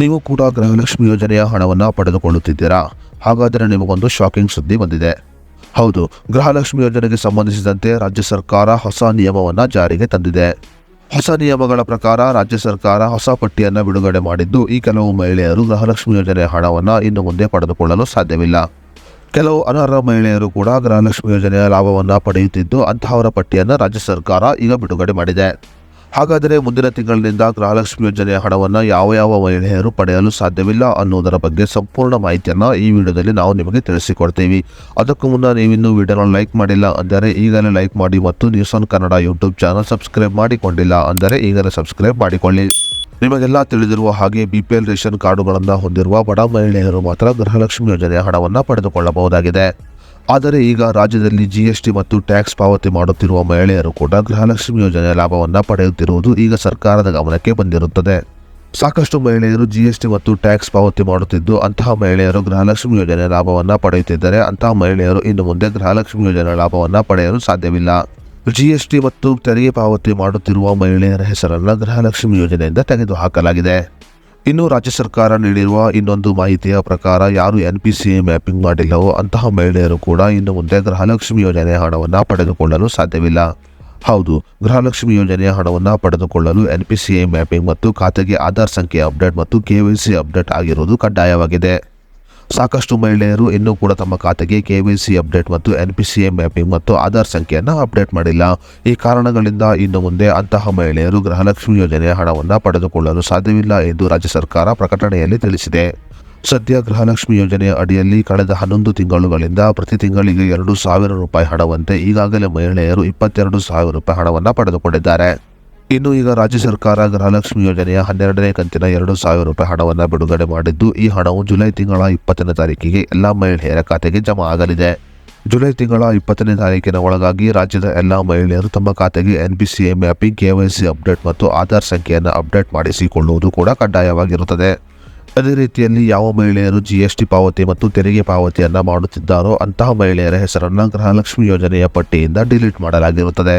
ನೀವು ಕೂಡ ಗೃಹಲಕ್ಷ್ಮಿ ಯೋಜನೆಯ ಹಣವನ್ನು ಪಡೆದುಕೊಳ್ಳುತ್ತಿದ್ದೀರಾ? ಹಾಗಾದರೆ ನಿಮಗೊಂದು ಶಾಕಿಂಗ್ ಸುದ್ದಿ ಬಂದಿದೆ. ಹೌದು, ಗೃಹಲಕ್ಷ್ಮಿ ಯೋಜನೆಗೆ ಸಂಬಂಧಿಸಿದಂತೆ ರಾಜ್ಯ ಸರ್ಕಾರ ಹೊಸ ನಿಯಮವನ್ನು ಜಾರಿಗೆ ತಂದಿದೆ. ಹೊಸ ನಿಯಮಗಳ ಪ್ರಕಾರ ರಾಜ್ಯ ಸರ್ಕಾರ ಹೊಸ ಪಟ್ಟಿಯನ್ನು ಬಿಡುಗಡೆ ಮಾಡಿದ್ದು, ಈ ಕೆಲವು ಮಹಿಳೆಯರು ಗೃಹಲಕ್ಷ್ಮಿ ಯೋಜನೆಯ ಹಣವನ್ನು ಇನ್ನು ಮುಂದೆ ಪಡೆದುಕೊಳ್ಳಲು ಸಾಧ್ಯವಿಲ್ಲ. ಕೆಲವು ಅನರ್ಹ ಮಹಿಳೆಯರು ಕೂಡ ಗೃಹಲಕ್ಷ್ಮಿ ಯೋಜನೆಯ ಲಾಭವನ್ನು ಪಡೆಯುತ್ತಿದ್ದು, ಅಂತಹವರ ಪಟ್ಟಿಯನ್ನು ರಾಜ್ಯ ಸರ್ಕಾರ ಈಗ ಬಿಡುಗಡೆ ಮಾಡಿದೆ. ಹಾಗಾದರೆ ಮುಂದಿನ ತಿಂಗಳಿನಿಂದ ಗೃಹಲಕ್ಷ್ಮಿ ಯೋಜನೆಯ ಹಣವನ್ನು ಯಾವ ಮಹಿಳೆಯರು ಪಡೆಯಲು ಸಾಧ್ಯವಿಲ್ಲ ಅನ್ನೋದರ ಬಗ್ಗೆ ಸಂಪೂರ್ಣ ಮಾಹಿತಿಯನ್ನು ಈ ವಿಡಿಯೋದಲ್ಲಿ ನಾವು ನಿಮಗೆ ತಿಳಿಸಿಕೊಡ್ತೀವಿ. ಅದಕ್ಕೂ ಮುನ್ನ ನೀವಿನ್ನೂ ವಿಡಿಯೋನ ಲೈಕ್ ಮಾಡಿಲ್ಲ ಅಂದರೆ ಈಗಲೇ ಲೈಕ್ ಮಾಡಿ ಮತ್ತು news on Kannada YouTube channel subscribe ಮಾಡಿಕೊಂಡಿಲ್ಲ ಅಂದರೆ ಈಗಲೇ ಸಬ್ಸ್ಕ್ರೈಬ್ ಮಾಡಿಕೊಳ್ಳಿ. ನಿಮಗೆಲ್ಲ ತಿಳಿದಿರುವ ಹಾಗೆ BPL ರೇಷನ್ ಕಾರ್ಡುಗಳನ್ನು ಹೊಂದಿರುವ ಬಡ ಮಹಿಳೆಯರು ಮಾತ್ರ ಗೃಹಲಕ್ಷ್ಮಿ ಯೋಜನೆಯ ಹಣವನ್ನು ಪಡೆದುಕೊಳ್ಳಬಹುದಾಗಿದೆ. ಆದರೆ ಈಗ ರಾಜ್ಯದಲ್ಲಿ GST ಮತ್ತು ಟ್ಯಾಕ್ಸ್ ಪಾವತಿ ಮಾಡುತ್ತಿರುವ ಮಹಿಳೆಯರು ಕೂಡ ಗೃಹಲಕ್ಷ್ಮಿ ಯೋಜನೆಯ ಲಾಭವನ್ನು ಪಡೆಯುತ್ತಿರುವುದು ಈಗ ಸರ್ಕಾರದ ಗಮನಕ್ಕೆ ಬಂದಿರುತ್ತದೆ. ಸಾಕಷ್ಟು ಮಹಿಳೆಯರು GST ಮತ್ತು ಟ್ಯಾಕ್ಸ್ ಪಾವತಿ ಮಾಡುತ್ತಿದ್ದು, ಅಂತಹ ಮಹಿಳೆಯರು ಗೃಹಲಕ್ಷ್ಮಿ ಯೋಜನೆಯ ಲಾಭವನ್ನು ಪಡೆಯುತ್ತಿದ್ದರೆ ಅಂತಹ ಮಹಿಳೆಯರು ಇನ್ನು ಮುಂದೆ ಗೃಹಲಕ್ಷ್ಮಿ ಯೋಜನೆಯ ಲಾಭವನ್ನು ಪಡೆಯಲು ಸಾಧ್ಯವಿಲ್ಲ. GST ಮತ್ತು ತೆರಿಗೆ ಪಾವತಿ ಮಾಡುತ್ತಿರುವ ಮಹಿಳೆಯರ ಹೆಸರನ್ನು ಗೃಹಲಕ್ಷ್ಮಿ ಯೋಜನೆಯಿಂದ ತೆಗೆದುಹಾಕಲಾಗಿದೆ. ಇನ್ನು ರಾಜ್ಯ ಸರ್ಕಾರ ನೀಡಿರುವ ಇನ್ನೊಂದು ಮಾಹಿತಿಯ ಪ್ರಕಾರ ಯಾರು NPCI ಮ್ಯಾಪಿಂಗ್ ಮಾಡಿಲ್ಲವೋ ಅಂತಹ ಮಹಿಳೆಯರು ಕೂಡ ಇನ್ನು ಮುಂದೆ ಗೃಹಲಕ್ಷ್ಮಿ ಯೋಜನೆಯ ಹಣವನ್ನು ಪಡೆದುಕೊಳ್ಳಲು ಸಾಧ್ಯವಿಲ್ಲ. ಹೌದು, ಗೃಹಲಕ್ಷ್ಮಿ ಯೋಜನೆಯ ಹಣವನ್ನು ಪಡೆದುಕೊಳ್ಳಲು NPCI ಮ್ಯಾಪಿಂಗ್ ಮತ್ತು ಖಾತೆಗೆ ಆಧಾರ್ ಸಂಖ್ಯೆ ಅಪ್ಡೇಟ್ ಮತ್ತು KYC ಅಪ್ಡೇಟ್ ಆಗಿರುವುದು ಕಡ್ಡಾಯವಾಗಿದೆ. ಸಾಕಷ್ಟು ಮಹಿಳೆಯರು ಇನ್ನೂ ಕೂಡ ತಮ್ಮ ಖಾತೆಗೆ KYC ಅಪ್ಡೇಟ್ ಮತ್ತು NPCI ಮ್ಯಾಪಿಂಗ್ ಮತ್ತು ಆಧಾರ್ ಸಂಖ್ಯೆಯನ್ನು ಅಪ್ಡೇಟ್ ಮಾಡಿಲ್ಲ. ಈ ಕಾರಣಗಳಿಂದ ಇನ್ನು ಮುಂದೆ ಅಂತಹ ಮಹಿಳೆಯರು ಗೃಹಲಕ್ಷ್ಮಿ ಯೋಜನೆಯ ಹಣವನ್ನು ಪಡೆದುಕೊಳ್ಳಲು ಸಾಧ್ಯವಿಲ್ಲ ಎಂದು ರಾಜ್ಯ ಸರ್ಕಾರ ಪ್ರಕಟಣೆಯಲ್ಲಿ ತಿಳಿಸಿದೆ. ಸದ್ಯ ಗೃಹಲಕ್ಷ್ಮಿ ಯೋಜನೆಯ ಅಡಿಯಲ್ಲಿ ಕಳೆದ 11 ತಿಂಗಳುಗಳಿಂದ ಪ್ರತಿ ತಿಂಗಳಿಗೆ 2,000 ರೂಪಾಯಿ ಹಣವಂತೆ ಈಗಾಗಲೇ ಮಹಿಳೆಯರು 22,000 ರೂಪಾಯಿ ಹಣವನ್ನು ಪಡೆದುಕೊಂಡಿದ್ದಾರೆ. ಇನ್ನು ಈಗ ರಾಜ್ಯ ಸರ್ಕಾರ ಗೃಹಲಕ್ಷ್ಮಿ ಯೋಜನೆಯ 12ನೇ ಕಂತಿನ 2,000 ರೂಪಾಯಿ ಹಣವನ್ನು ಬಿಡುಗಡೆ ಮಾಡಿದ್ದು, ಈ ಹಣವು ಜುಲೈ ತಿಂಗಳ 20ನೇ ತಾರೀಕಿಗೆ ಎಲ್ಲ ಮಹಿಳೆಯರ ಖಾತೆಗೆ ಜಮಾ ಆಗಲಿದೆ. ಜುಲೈ ತಿಂಗಳ 20ನೇ ತಾರೀಕಿನ ಒಳಗಾಗಿ ರಾಜ್ಯದ ಎಲ್ಲ ಮಹಿಳೆಯರು ತಮ್ಮ ಖಾತೆಗೆ NPCI ಮ್ಯಾಪಿಂಗ್, KYC ಅಪ್ಡೇಟ್ ಮತ್ತು ಆಧಾರ್ ಸಂಖ್ಯೆಯನ್ನು ಅಪ್ಡೇಟ್ ಮಾಡಿಸಿಕೊಳ್ಳುವುದು ಕೂಡ ಕಡ್ಡಾಯವಾಗಿರುತ್ತದೆ. ಅದೇ ರೀತಿಯಲ್ಲಿ ಯಾವ ಮಹಿಳೆಯರು GST ಪಾವತಿ ಮತ್ತು ತೆರಿಗೆ ಪಾವತಿಯನ್ನು ಮಾಡುತ್ತಿದ್ದಾರೋ ಅಂತಹ ಮಹಿಳೆಯರ ಹೆಸರನ್ನು ಗೃಹಲಕ್ಷ್ಮಿ ಯೋಜನೆಯ ಪಟ್ಟಿಯಿಂದ ಡಿಲೀಟ್ ಮಾಡಲಾಗಿರುತ್ತದೆ.